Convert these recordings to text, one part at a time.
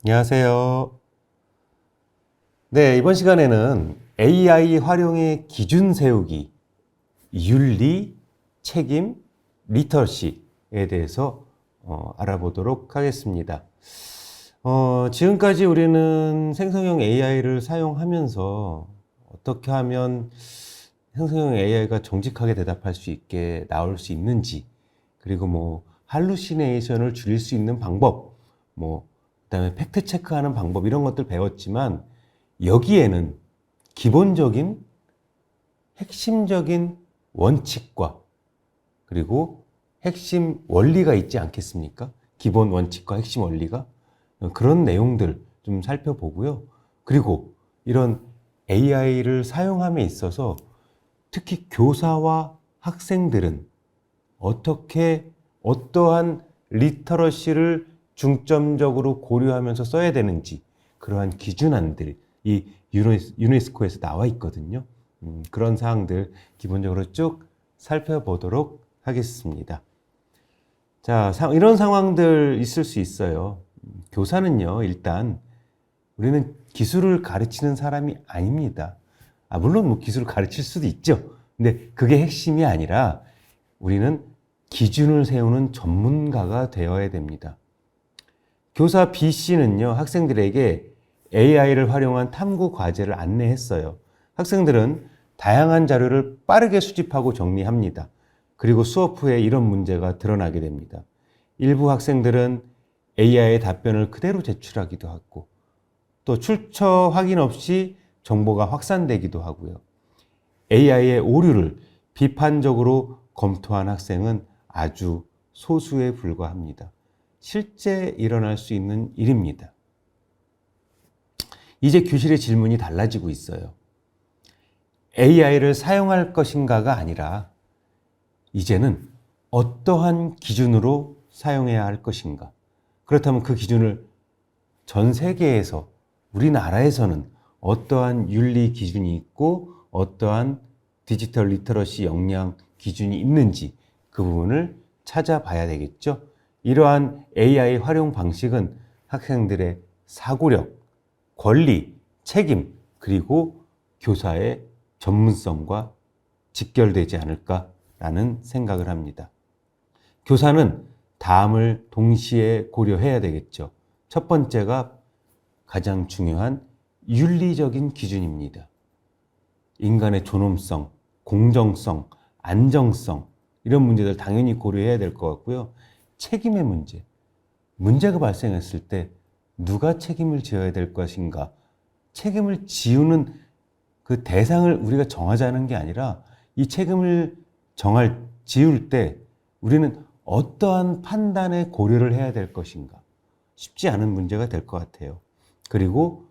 안녕하세요. 네, 이번 시간에는 AI 활용의 기준 세우기, 윤리, 책임, 리터시에 대해서 알아보도록 하겠습니다. 지금까지 우리는 생성형 AI를 사용하면서 어떻게 하면 생성형 AI가 정직하게 대답할 수 있게 나올 수 있는지, 그리고 할루시네이션을 줄일 수 있는 방법, 그다음에 팩트 체크하는 방법, 이런 것들 배웠지만, 여기에는 기본적인 핵심적인 원칙과 그리고 핵심 원리가 있지 않겠습니까? 기본 원칙과 핵심 원리가, 그런 내용들 좀 살펴보고요. 그리고 이런 AI를 사용함에 있어서 특히 교사와 학생들은 어떻게 어떠한 리터러시를 중점적으로 고려하면서 써야 되는지, 그러한 기준안들, 이 유네스코에서 나와 있거든요. 그런 사항들 기본적으로 쭉 살펴보도록 하겠습니다. 자, 이런 상황들 있을 수 있어요. 교사는요, 일단 우리는 기술을 가르치는 사람이 아닙니다. 물론 기술을 가르칠 수도 있죠. 근데 그게 핵심이 아니라 우리는 기준을 세우는 전문가가 되어야 됩니다. 교사 B씨는요, 학생들에게 AI를 활용한 탐구 과제를 안내했어요. 학생들은 다양한 자료를 빠르게 수집하고 정리합니다. 그리고 수업 후에 이런 문제가 드러나게 됩니다. 일부 학생들은 AI의 답변을 그대로 제출하기도 하고, 또 출처 확인 없이 정보가 확산되기도 하고요. AI의 오류를 비판적으로 검토한 학생은 아주 소수에 불과합니다. 실제 일어날 수 있는 일입니다. 이제 교실의 질문이 달라지고 있어요. AI를 사용할 것인가가 아니라 이제는 어떠한 기준으로 사용해야 할 것인가. 그렇다면 그 기준을 전 세계에서, 우리나라에서는 어떠한 윤리 기준이 있고 어떠한 디지털 리터러시 역량 기준이 있는지, 그 부분을 찾아봐야 되겠죠. 이러한 AI 활용 방식은 학생들의 사고력, 권리, 책임, 그리고 교사의 전문성과 직결되지 않을까라는 생각을 합니다. 교사는 다음을 동시에 고려해야 되겠죠. 첫 번째가 가장 중요한 윤리적인 기준입니다. 인간의 존엄성, 공정성, 안정성, 이런 문제들 당연히 고려해야 될 것 같고요. 책임의 문제, 문제가 발생했을 때 누가 책임을 져야 될 것인가, 책임을 지우는 그 대상을 우리가 정하자는 게 아니라, 이 책임을 지울 때 우리는 어떠한 판단에 고려를 해야 될 것인가, 쉽지 않은 문제가 될 것 같아요. 그리고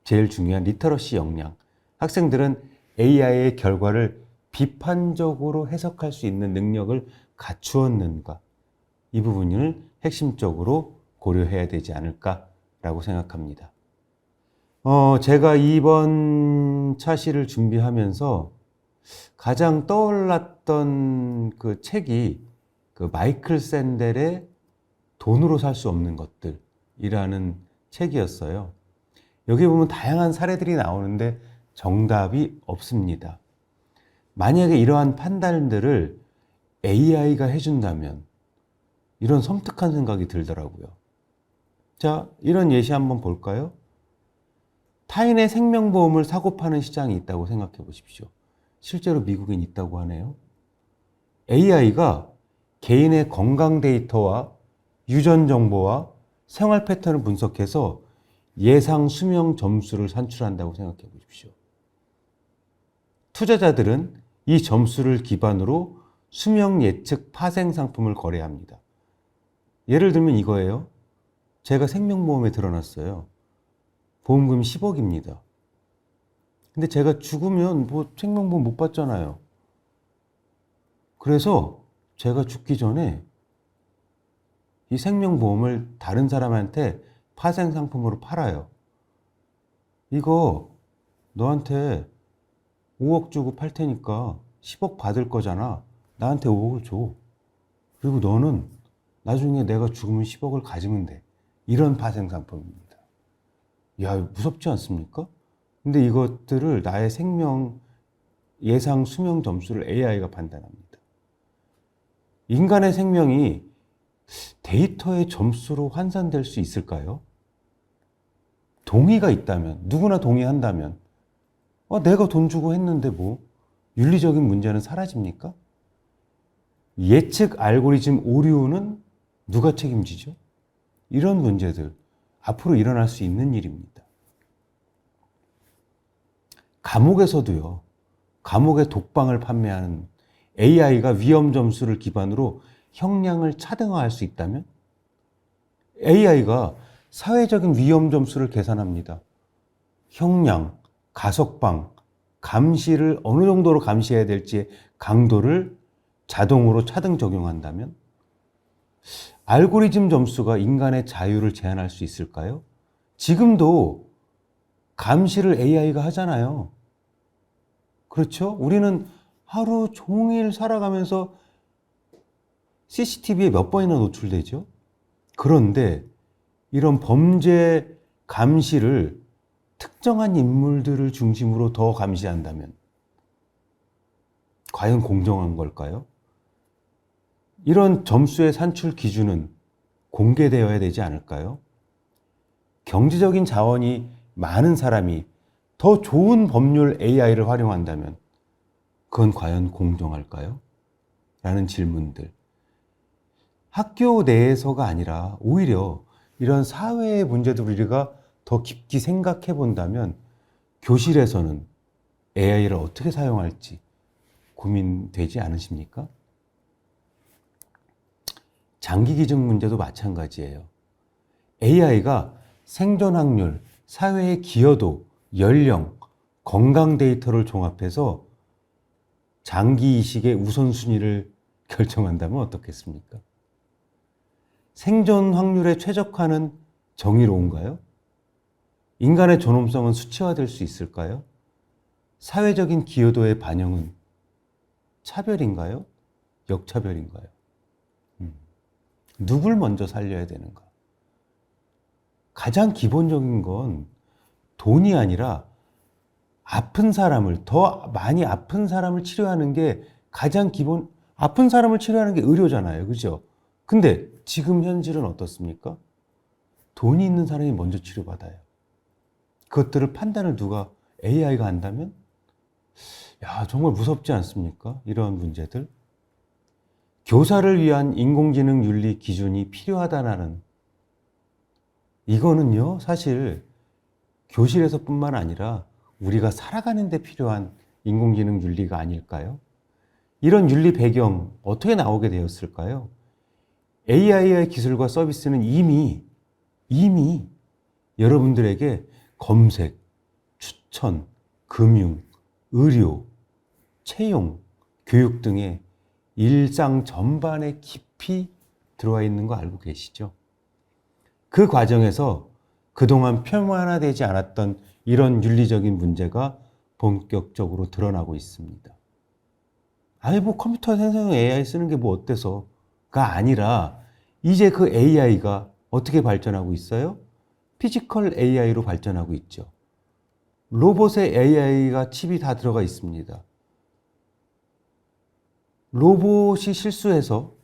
제일 중요한 리터러시 역량, 학생들은 AI의 결과를 비판적으로 해석할 수 있는 능력을 갖추었는가, 이 부분을 핵심적으로 고려해야 되지 않을까라고 생각합니다. 제가 이번 차시를 준비하면서 가장 떠올랐던 그 책이 그 마이클 샌델의 돈으로 살 수 없는 것들이라는 책이었어요. 여기 보면 다양한 사례들이 나오는데 정답이 없습니다. 만약에 이러한 판단들을 AI가 해준다면, 이런 섬뜩한 생각이 들더라고요. 자, 이런 예시 한번 볼까요? 타인의 생명보험을 사고 파는 시장이 있다고 생각해 보십시오. 실제로 미국엔 있다고 하네요. AI가 개인의 건강 데이터와 유전 정보와 생활 패턴을 분석해서 예상 수명 점수를 산출한다고 생각해 보십시오. 투자자들은 이 점수를 기반으로 수명 예측 파생 상품을 거래합니다. 예를 들면 이거예요. 제가 생명보험에 들어놨어요. 보험금이 10억입니다. 근데 제가 죽으면 생명보험 못 받잖아요. 그래서 제가 죽기 전에 이 생명보험을 다른 사람한테 파생 상품으로 팔아요. 이거 너한테 5억 주고 팔 테니까 10억 받을 거잖아. 나한테 5억을 줘. 그리고 너는 나중에 내가 죽으면 10억을 가지면 돼. 이런 파생 상품입니다. 야, 무섭지 않습니까? 근데 이것들을 나의 생명 예상 수명 점수를 AI가 판단합니다. 인간의 생명이 데이터의 점수로 환산될 수 있을까요? 동의가 있다면, 누구나 동의한다면, 내가 돈 주고 했는데 뭐 윤리적인 문제는 사라집니까? 예측 알고리즘 오류는 누가 책임지죠? 이런 문제들 앞으로 일어날 수 있는 일입니다. 감옥에서도요, 감옥에 독방을 판매하는 AI가 위험 점수를 기반으로 형량을 차등화할 수 있다면 AI가 사회적인 위험 점수를 계산합니다. 형량, 가석방, 감시를 어느 정도로 감시해야 될지의 강도를 자동으로 차등 적용한다면 알고리즘 점수가 인간의 자유를 제한할 수 있을까요? 지금도 감시를 AI가 하잖아요. 그렇죠? 우리는 하루 종일 살아가면서 CCTV에 몇 번이나 노출되죠? 그런데 이런 범죄 감시를 특정한 인물들을 중심으로 더 감시한다면 과연 공정한 걸까요? 이런 점수의 산출 기준은 공개되어야 되지 않을까요? 경제적인 자원이 많은 사람이 더 좋은 법률 AI를 활용한다면 그건 과연 공정할까요? 라는 질문들. 학교 내에서가 아니라 오히려 이런 사회의 문제들을 우리가 더 깊이 생각해 본다면 교실에서는 AI를 어떻게 사용할지 고민되지 않으십니까? 장기 기증 문제도 마찬가지예요. AI가 생존 확률, 사회의 기여도, 연령, 건강 데이터를 종합해서 장기 이식의 우선순위를 결정한다면 어떻겠습니까? 생존 확률의 최적화는 정의로운가요? 인간의 존엄성은 수치화될 수 있을까요? 사회적인 기여도의 반영은 차별인가요? 역차별인가요? 누굴 먼저 살려야 되는가? 가장 기본적인 건 돈이 아니라 아픈 사람을, 더 많이 아픈 사람을 치료하는 게 가장 기본, 아픈 사람을 치료하는 게 의료잖아요. 그죠? 근데 지금 현실은 어떻습니까? 돈이 있는 사람이 먼저 치료받아요. 그것들을 판단을 누가 AI가 한다면? 야, 정말 무섭지 않습니까? 이런 문제들. 교사를 위한 인공지능 윤리 기준이 필요하다는 이거는요, 사실 교실에서뿐만 아니라 우리가 살아가는 데 필요한 인공지능 윤리가 아닐까요? 이런 윤리 배경 어떻게 나오게 되었을까요? AI의 기술과 서비스는 이미 여러분들에게 검색, 추천, 금융, 의료, 채용, 교육 등의 일상 전반에 깊이 들어와 있는 거 알고 계시죠? 그 과정에서 그동안 표면화되지 않았던 이런 윤리적인 문제가 본격적으로 드러나고 있습니다. 아니, 뭐 컴퓨터 생성형 AI 쓰는 게 뭐 어때서가 아니라 이제 그 AI가 어떻게 발전하고 있어요? 피지컬 AI로 발전하고 있죠. 로봇의 AI가 칩이 다 들어가 있습니다. 로봇이 실수해서,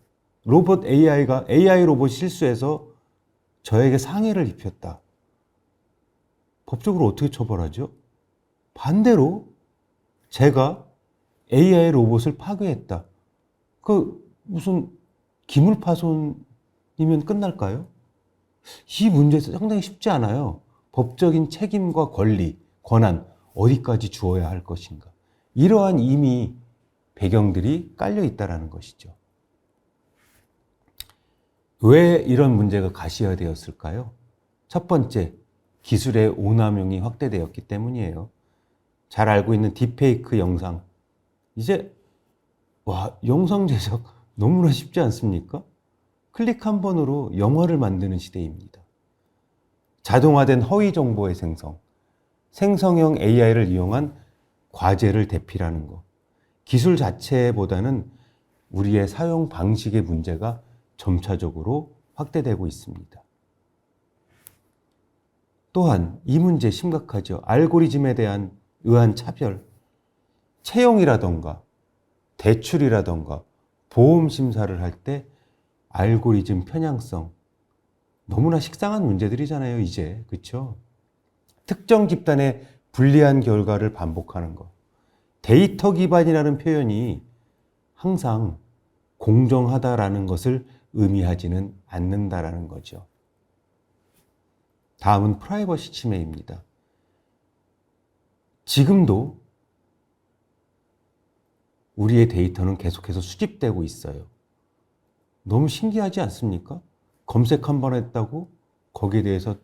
로봇 AI가, AI 로봇이 실수해서 저에게 상해를 입혔다. 법적으로 어떻게 처벌하죠? 반대로 제가 AI 로봇을 파괴했다. 무슨 기물파손이면 끝날까요? 이 문제 상당히 쉽지 않아요. 법적인 책임과 권리, 권한 어디까지 주어야 할 것인가. 이러한 이미 배경들이 깔려 있다는 것이죠. 왜 이런 문제가 가시화되었을까요? 첫 번째, 기술의 오남용이 확대되었기 때문이에요. 잘 알고 있는 딥페이크 영상. 이제 영상 제작 너무나 쉽지 않습니까? 클릭 한 번으로 영화를 만드는 시대입니다. 자동화된 허위 정보의 생성형 AI를 이용한 과제를 대피라는 것. 기술 자체보다는 우리의 사용 방식의 문제가 점차적으로 확대되고 있습니다. 또한 이 문제 심각하죠. 알고리즘에 대한 의한 차별, 채용이라던가 대출이라던가 보험 심사를 할 때 알고리즘 편향성, 너무나 식상한 문제들이잖아요, 이제. 그렇죠? 특정 집단의 불리한 결과를 반복하는 것. 데이터 기반이라는 표현이 항상 공정하다라는 것을 의미하지는 않는다라는 거죠. 다음은 프라이버시 침해입니다. 지금도 우리의 데이터는 계속해서 수집되고 있어요. 너무 신기하지 않습니까? 검색 한 번 했다고 거기에 대해서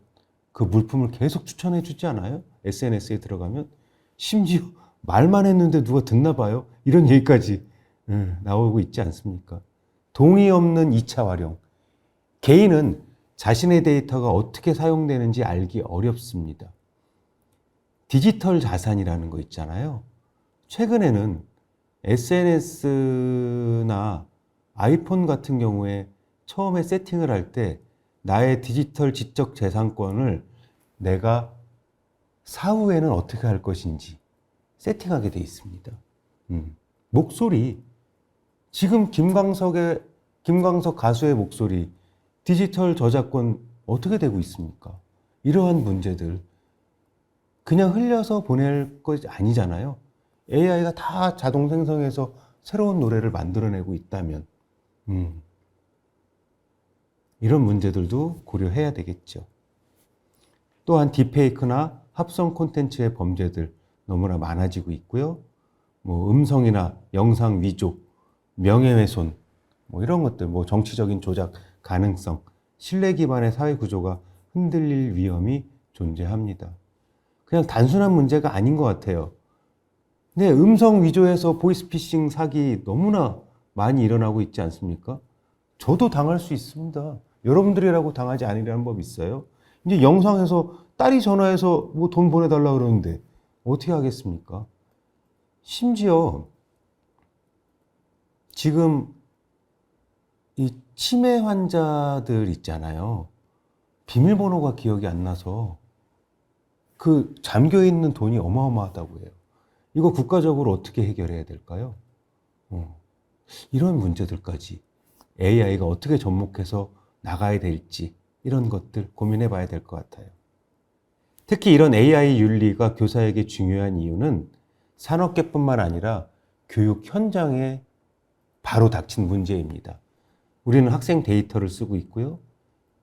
그 물품을 계속 추천해 주지 않아요? SNS에 들어가면. 심지어 말만 했는데 누가 듣나 봐요. 이런 얘기까지 나오고 있지 않습니까? 동의 없는 2차 활용. 개인은 자신의 데이터가 어떻게 사용되는지 알기 어렵습니다. 디지털 자산이라는 거 있잖아요. 최근에는 SNS나 아이폰 같은 경우에 처음에 세팅을 할 때 나의 디지털 지적 재산권을 내가 사후에는 어떻게 할 것인지 세팅하게 돼 있습니다. 목소리, 지금 김광석 가수의 목소리 디지털 저작권 어떻게 되고 있습니까? 이러한 문제들 그냥 흘려서 보낼 것이 아니잖아요. AI가 다 자동 생성해서 새로운 노래를 만들어내고 있다면 이런 문제들도 고려해야 되겠죠. 또한 딥페이크나 합성 콘텐츠의 범죄들 너무나 많아지고 있고요. 뭐 음성이나 영상 위조, 명예훼손, 뭐 이런 것들, 뭐 정치적인 조작 가능성, 신뢰 기반의 사회 구조가 흔들릴 위험이 존재합니다. 그냥 단순한 문제가 아닌 것 같아요. 네, 음성 위조해서 보이스피싱 사기 너무나 많이 일어나고 있지 않습니까? 저도 당할 수 있습니다. 여러분들이라고 당하지 않으려는 법 있어요? 이제 영상에서 딸이 전화해서 뭐 돈 보내달라 그러는데 어떻게 하겠습니까? 심지어 지금 이 치매 환자들 있잖아요. 비밀번호가 기억이 안 나서 그 잠겨 있는 돈이 어마어마하다고 해요. 이거 국가적으로 어떻게 해결해야 될까요? 이런 문제들까지 AI가 어떻게 접목해서 나가야 될지 이런 것들 고민해 봐야 될 것 같아요. 특히 이런 AI 윤리가 교사에게 중요한 이유는 산업계뿐만 아니라 교육 현장에 바로 닥친 문제입니다. 우리는 학생 데이터를 쓰고 있고요.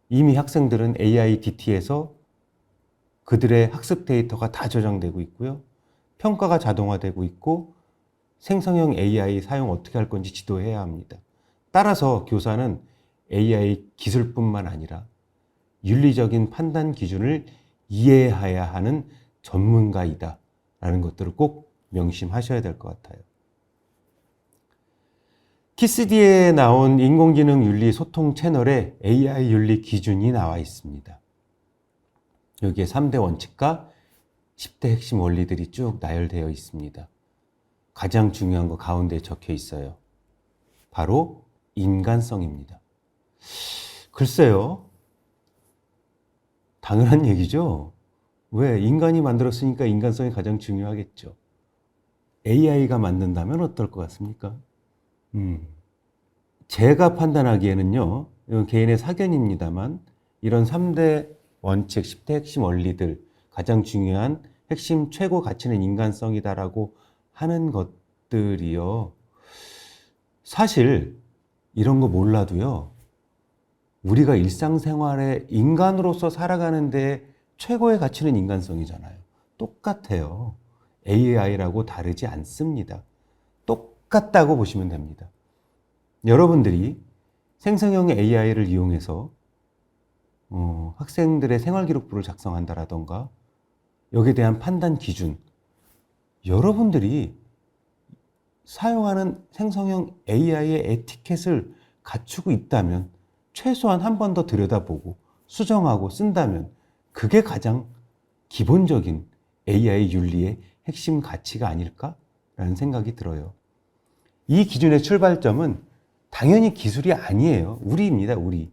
이미 학생들은 AI DT에서 그들의 학습 데이터가 다 저장되고 있고요. 평가가 자동화되고 있고 생성형 AI 사용 어떻게 할 건지 지도해야 합니다. 따라서 교사는 AI 기술뿐만 아니라 윤리적인 판단 기준을 이해해야 하는 전문가이다 라는 것들을 꼭 명심하셔야 될 것 같아요. 키스디에 나온 인공지능 윤리 소통 채널에 AI 윤리 기준이 나와 있습니다. 여기에 3대 원칙과 10대 핵심 원리들이 쭉 나열되어 있습니다. 가장 중요한 거 가운데 적혀 있어요. 바로 인간성입니다. 글쎄요. 당연한 얘기죠. 왜? 인간이 만들었으니까 인간성이 가장 중요하겠죠. AI가 만든다면 어떨 것 같습니까? 제가 판단하기에는요, 이건 개인의 사견입니다만, 이런 3대 원칙, 10대 핵심 원리들, 가장 중요한 핵심 최고 가치는 인간성이다라고 하는 것들이요. 사실 이런 거 몰라도요. 우리가 일상생활에 인간으로서 살아가는 데 최고의 가치는 인간성이잖아요. 똑같아요. AI라고 다르지 않습니다. 똑같다고 보시면 됩니다. 여러분들이 생성형 AI를 이용해서 학생들의 생활기록부를 작성한다라던가 여기에 대한 판단 기준, 여러분들이 사용하는 생성형 AI의 에티켓을 갖추고 있다면 최소한 한 번 더 들여다보고 수정하고 쓴다면 그게 가장 기본적인 AI 윤리의 핵심 가치가 아닐까라는 생각이 들어요. 이 기준의 출발점은 당연히 기술이 아니에요. 우리입니다, 우리.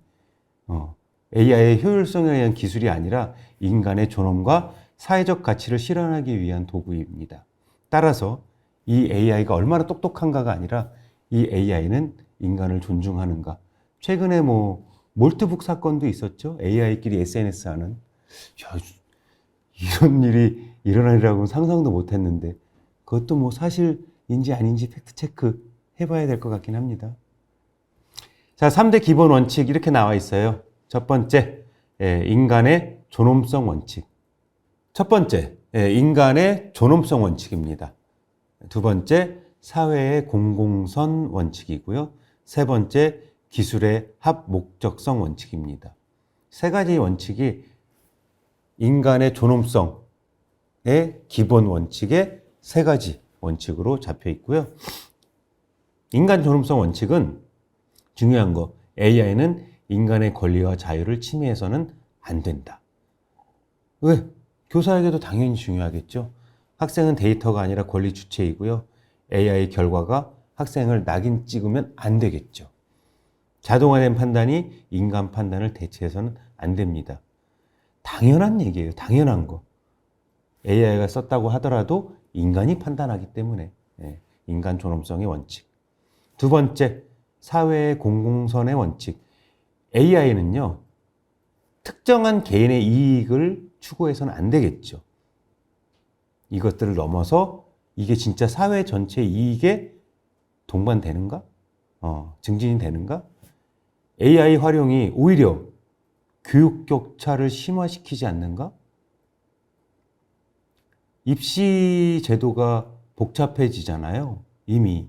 AI의 효율성에 의한 기술이 아니라 인간의 존엄과 사회적 가치를 실현하기 위한 도구입니다. 따라서 이 AI가 얼마나 똑똑한가가 아니라 이 AI는 인간을 존중하는가. 최근에 몰트북 사건도 있었죠. AI끼리 SNS 하는. 야, 이런 일이 일어나리라고는 상상도 못했는데 그것도 사실인지 아닌지 팩트체크 해봐야 될 것 같긴 합니다. 자, 3대 기본 원칙 이렇게 나와 있어요. 첫 번째, 인간의 존엄성 원칙. 첫 번째, 인간의 존엄성 원칙입니다. 두 번째, 사회의 공공선 원칙이고요. 세 번째, 기술의 합목적성 원칙입니다. 세 가지 원칙이 인간의 존엄성의 기본 원칙의 세 가지 원칙으로 잡혀 있고요. 인간 존엄성 원칙은 중요한 거, AI는 인간의 권리와 자유를 침해해서는 안 된다. 왜? 교사에게도 당연히 중요하겠죠. 학생은 데이터가 아니라 권리 주체이고요. AI 결과가 학생을 낙인 찍으면 안 되겠죠. 자동화된 판단이 인간 판단을 대체해서는 안 됩니다. 당연한 얘기예요. 당연한 거. AI가 썼다고 하더라도 인간이 판단하기 때문에 인간 존엄성의 원칙. 두 번째, 사회의 공공선의 원칙. AI는요, 특정한 개인의 이익을 추구해서는 안 되겠죠. 이것들을 넘어서 이게 진짜 사회 전체 이익에 동반되는가? 증진이 되는가? AI 활용이 오히려 교육 격차를 심화시키지 않는가? 입시 제도가 복잡해지잖아요. 이미.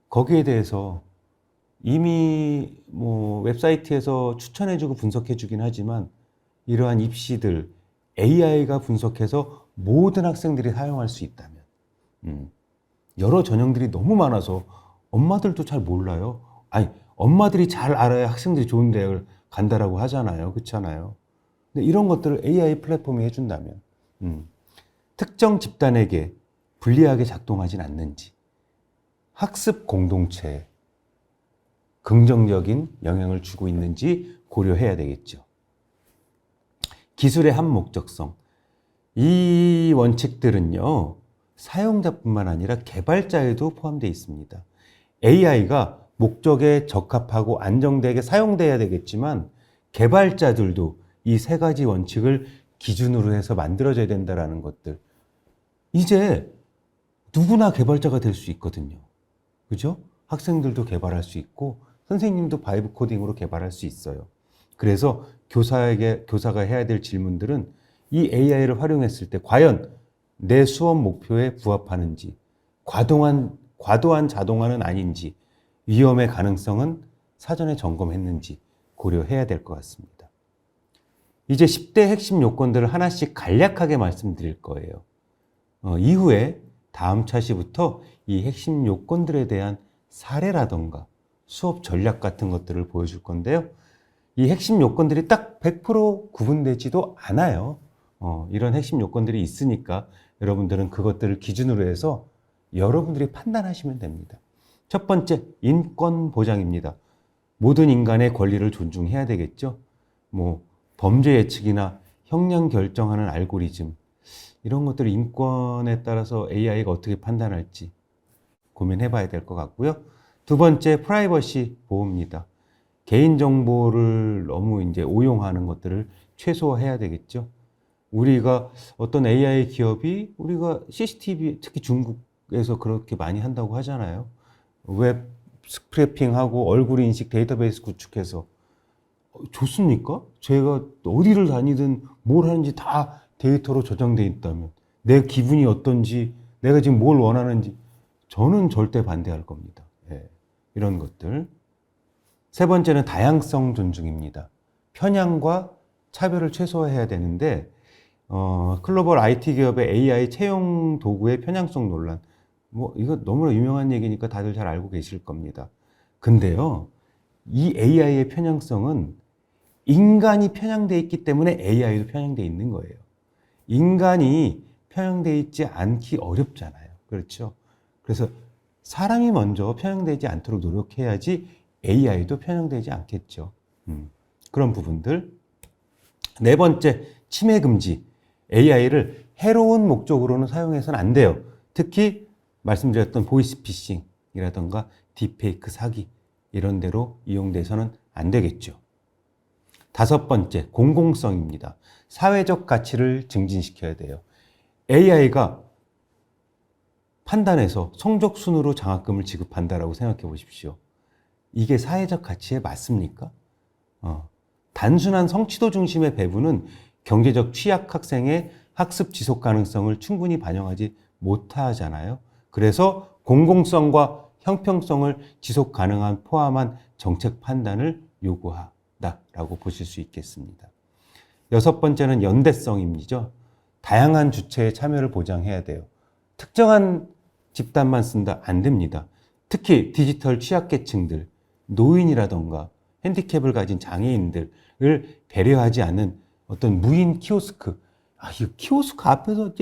거기에 대해서 이미 웹사이트에서 추천해주고 분석해주긴 하지만 이러한 입시들 AI가 분석해서 모든 학생들이 사용할 수 있다면 여러 전형들이 너무 많아서 엄마들도 잘 몰라요. 아니, 엄마들이 잘 알아야 학생들이 좋은 대학을 간다라고 하잖아요. 그렇잖아요. 근데 이런 것들을 AI 플랫폼이 해준다면 특정 집단에게 불리하게 작동하진 않는지 학습 공동체에 긍정적인 영향을 주고 있는지 고려해야 되겠죠. 기술의 합목적성. 이 원칙들은요, 사용자뿐만 아니라 개발자에도 포함되어 있습니다. AI가 목적에 적합하고 안정되게 사용돼야 되겠지만 개발자들도 이 세 가지 원칙을 기준으로 해서 만들어져야 된다는 것들. 이제 누구나 개발자가 될 수 있거든요. 그죠? 학생들도 개발할 수 있고 선생님도 바이브 코딩으로 개발할 수 있어요. 그래서 교사가 해야 될 질문들은 이 AI를 활용했을 때 과연 내 수업 목표에 부합하는지, 과도한 자동화는 아닌지, 위험의 가능성은 사전에 점검했는지 고려해야 될 것 같습니다. 이제 10대 핵심 요건들을 하나씩 간략하게 말씀드릴 거예요. 이후에 다음 차시부터 이 핵심 요건들에 대한 사례라던가 수업 전략 같은 것들을 보여줄 건데요. 이 핵심 요건들이 딱 100% 구분되지도 않아요. 이런 핵심 요건들이 있으니까 여러분들은 그것들을 기준으로 해서 여러분들이 판단하시면 됩니다. 첫 번째, 인권 보장입니다. 모든 인간의 권리를 존중해야 되겠죠. 범죄 예측이나 형량 결정하는 알고리즘, 이런 것들을 인권에 따라서 AI가 어떻게 판단할지 고민해 봐야 될 것 같고요. 두 번째, 프라이버시 보호입니다. 개인정보를 너무 오용하는 것들을 최소화해야 되겠죠. 우리가 어떤 AI 기업이 우리가 CCTV, 특히 중국에서 그렇게 많이 한다고 하잖아요. 웹 스크래핑하고 얼굴 인식 데이터베이스 구축해서 좋습니까? 제가 어디를 다니든 뭘 하는지 다 데이터로 저장돼 있다면 내 기분이 어떤지 내가 지금 뭘 원하는지 저는 절대 반대할 겁니다. 이런 것들. 세 번째는 다양성 존중입니다. 편향과 차별을 최소화해야 되는데 글로벌 IT 기업의 AI 채용 도구의 편향성 논란, 이거 너무나 유명한 얘기니까 다들 잘 알고 계실 겁니다. 근데요, 이 AI의 편향성은 인간이 편향되어 있기 때문에 AI도 편향되어 있는 거예요. 인간이 편향되어 있지 않기 어렵잖아요. 그렇죠? 그래서 사람이 먼저 편향되지 않도록 노력해야지 AI도 편향되지 않겠죠. 그런 부분들. 네 번째, 침해 금지. AI를 해로운 목적으로는 사용해서는 안 돼요. 특히 말씀드렸던 보이스피싱이라던가 딥페이크 사기 이런 데로 이용돼서는 안 되겠죠. 다섯 번째, 공공성입니다. 사회적 가치를 증진시켜야 돼요. AI가 판단해서 성적순으로 장학금을 지급한다라고 생각해 보십시오. 이게 사회적 가치에 맞습니까? 단순한 성취도 중심의 배분은 경제적 취약 학생의 학습 지속 가능성을 충분히 반영하지 못하잖아요. 그래서 공공성과 형평성을 지속 가능한 포함한 정책 판단을 요구하다라고 보실 수 있겠습니다. 여섯 번째는 연대성입니다. 다양한 주체의 참여를 보장해야 돼요. 특정한 집단만 쓴다 안 됩니다. 특히 디지털 취약계층들, 노인이라던가 핸디캡을 가진 장애인들을 배려하지 않는 어떤 무인 키오스크. 이 키오스크 앞에서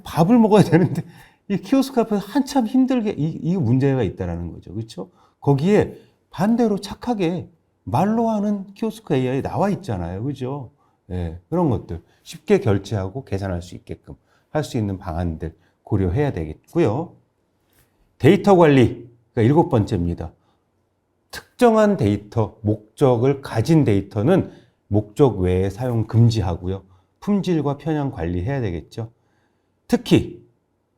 밥을 먹어야 되는데 이 키오스크 앞에서 한참 힘들게 이 문제가 있다라는 거죠. 그렇죠? 거기에 반대로 착하게 말로 하는 키오스크 AI 나와 있잖아요. 그죠? 예, 그런 것들 쉽게 결제하고 계산할 수 있게끔 할 수 있는 방안들 고려해야 되겠고요. 데이터 관리가 일곱 번째입니다. 특정한 데이터, 목적을 가진 데이터는 목적 외에 사용 금지하고요. 품질과 편향 관리해야 되겠죠. 특히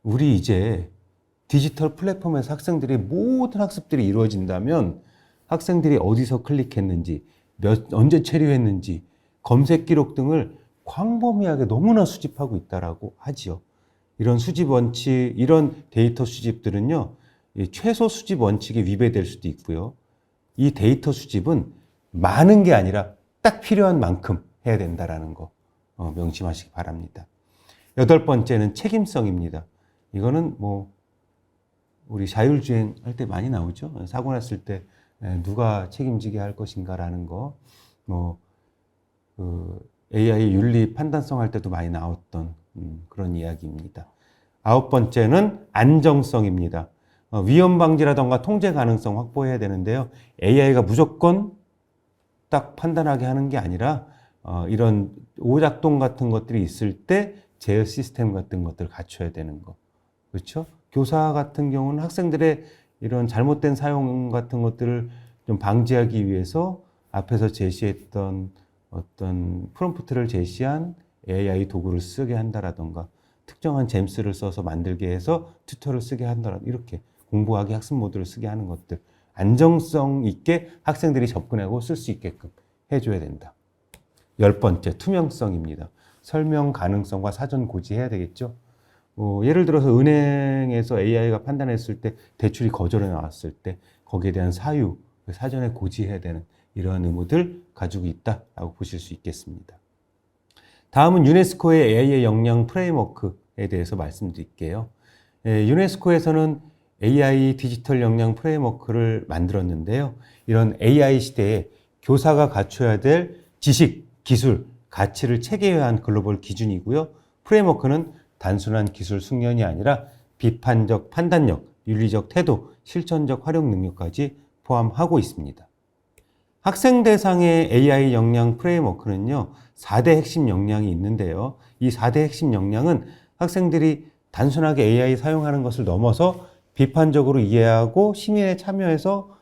우리 이제 디지털 플랫폼에서 학생들이 모든 학습들이 이루어진다면 학생들이 어디서 클릭했는지, 언제 체류했는지, 검색 기록 등을 광범위하게 너무나 수집하고 있다라고 하지요. 이런 수집 원칙, 이런 데이터 수집들은요, 최소 수집 원칙에 위배될 수도 있고요. 이 데이터 수집은 많은 게 아니라 딱 필요한 만큼 해야 된다라는 거 명심하시기 바랍니다. 여덟 번째는 책임성입니다. 이거는 우리 자율주행 할 때 많이 나오죠. 사고 났을 때 누가 책임지게 할 것인가라는 거, AI 윤리 판단성 할 때도 많이 나왔던 그런 이야기입니다. 아홉 번째는 안정성입니다. 위험 방지라던가 통제 가능성 확보해야 되는데요. AI가 무조건 딱 판단하게 하는 게 아니라 이런 오작동 같은 것들이 있을 때 제어 시스템 같은 것들을 갖춰야 되는 거. 그렇죠? 교사 같은 경우는 학생들의 이런 잘못된 사용 같은 것들을 좀 방지하기 위해서 앞에서 제시했던 어떤 프롬프트를 제시한 AI 도구를 쓰게 한다라던가 특정한 잼스를 써서 만들게 해서 튜터를 쓰게 한다라던가 이렇게 공부하기 학습 모드를 쓰게 하는 것들 안정성 있게 학생들이 접근하고 쓸 수 있게끔 해줘야 된다. 열 번째, 투명성입니다. 설명 가능성과 사전 고지해야 되겠죠. 예를 들어서 은행에서 AI가 판단했을 때 대출이 거절해 나왔을 때 거기에 대한 사유, 사전에 고지해야 되는 이러한 의무들 가지고 있다라고 보실 수 있겠습니다. 다음은 유네스코의 AI 역량 프레임워크에 대해서 말씀드릴게요. 유네스코에서는 AI 디지털 역량 프레임워크를 만들었는데요. 이런 AI 시대에 교사가 갖춰야 될 지식, 기술, 가치를 체계화한 글로벌 기준이고요. 프레임워크는 단순한 기술 숙련이 아니라 비판적 판단력, 윤리적 태도, 실천적 활용 능력까지 포함하고 있습니다. 학생 대상의 AI 역량 프레임워크는요, 4대 핵심 역량이 있는데요. 이 4대 핵심 역량은 학생들이 단순하게 AI 사용하는 것을 넘어서 비판적으로 이해하고 시민에 참여해서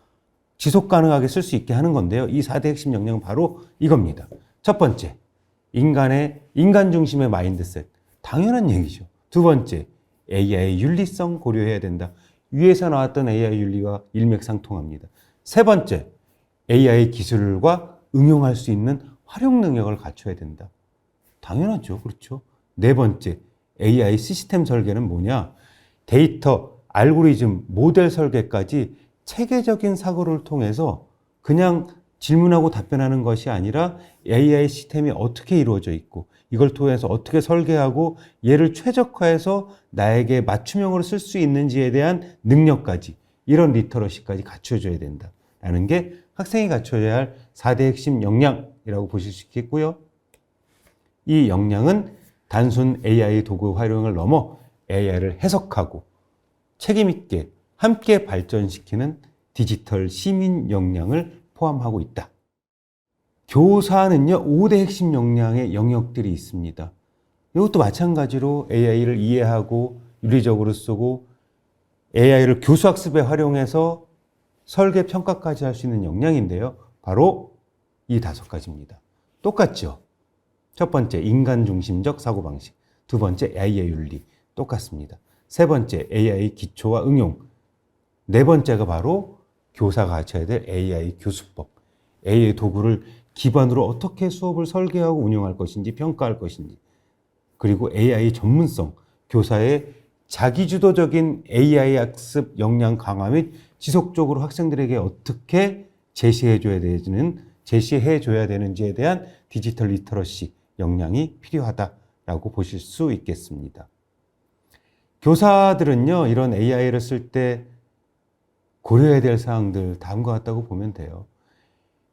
지속 가능하게 쓸 수 있게 하는 건데요. 이 4대 핵심 역량은 바로 이겁니다. 첫 번째, 인간 중심의 마인드셋. 당연한 얘기죠. 두 번째, AI 윤리성 고려해야 된다. 위에서 나왔던 AI 윤리와 일맥상통합니다. 세 번째, AI 기술과 응용할 수 있는 활용 능력을 갖춰야 된다. 당연하죠. 그렇죠. 네 번째, AI 시스템 설계는 뭐냐? 데이터, 알고리즘, 모델 설계까지 체계적인 사고를 통해서 그냥 질문하고 답변하는 것이 아니라 AI 시스템이 어떻게 이루어져 있고 이걸 통해서 어떻게 설계하고 얘를 최적화해서 나에게 맞춤형으로 쓸 수 있는지에 대한 능력까지 이런 리터러시까지 갖춰줘야 된다라는 게 학생이 갖춰야 할 4대 핵심 역량이라고 보실 수 있겠고요. 이 역량은 단순 AI 도구 활용을 넘어 AI를 해석하고 책임있게 함께 발전시키는 디지털 시민 역량을 포함하고 있다. 교사는요, 5대 핵심 역량의 영역들이 있습니다. 이것도 마찬가지로 AI를 이해하고 윤리적으로 쓰고 AI를 교수학습에 활용해서 설계 평가까지 할 수 있는 역량인데요. 바로 이 5가지입니다. 똑같죠? 첫 번째, 인간 중심적 사고방식. 두 번째, AI 윤리. 똑같습니다. 세 번째, AI 기초와 응용. 네 번째가 바로 교사가 갖춰야 될 AI 교수법. AI 도구를 기반으로 어떻게 수업을 설계하고 운영할 것인지 평가할 것인지. 그리고 AI 전문성. 교사의 자기주도적인 AI 학습 역량 강화 및 지속적으로 학생들에게 어떻게 제시해줘야 되는지에 대한 디지털 리터러시 역량이 필요하다라고 보실 수 있겠습니다. 교사들은요, 이런 AI를 쓸 때 고려해야 될 사항들 다음과 같다고 보면 돼요.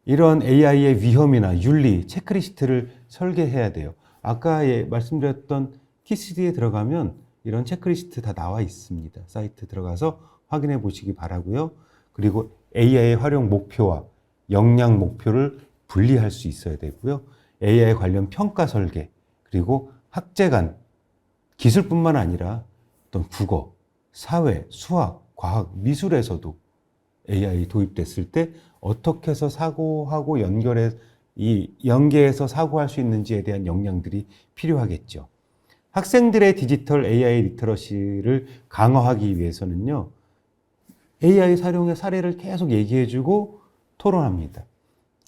이런 AI의 위험이나 윤리, 체크리스트를 설계해야 돼요. 아까 말씀드렸던 TCD에 들어가면 이런 체크리스트 다 나와 있습니다. 사이트 들어가서 확인해 보시기 바라고요. 그리고 AI 활용 목표와 역량 목표를 분리할 수 있어야 되고요. AI 관련 평가 설계, 그리고 학제 간 기술뿐만 아니라 어떤 국어, 사회, 수학, 과학, 미술에서도 AI 도입됐을 때 어떻게 해서 사고하고 연계해서 사고할 수 있는지에 대한 역량들이 필요하겠죠. 학생들의 디지털 AI 리터러시를 강화하기 위해서는요, AI 사용의 사례를 계속 얘기해주고 토론합니다.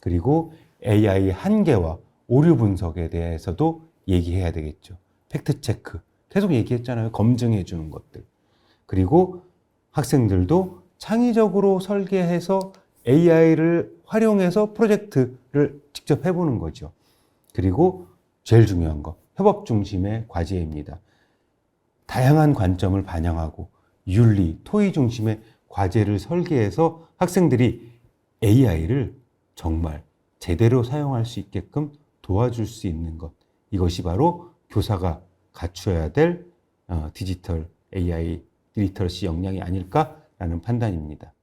그리고 AI 한계와 오류 분석에 대해서도 얘기해야 되겠죠. 팩트체크. 계속 얘기했잖아요. 검증해주는 것들. 그리고 학생들도 창의적으로 설계해서 AI를 활용해서 프로젝트를 직접 해보는 거죠. 그리고 제일 중요한 거, 협업 중심의 과제입니다. 다양한 관점을 반영하고 윤리, 토의 중심의 과제를 설계해서 학생들이 AI를 정말 제대로 사용할 수 있게끔 도와줄 수 있는 것. 이것이 바로 교사가 갖추어야 될 디지털 AI 리터러시 역량이 아닐까라는 판단입니다.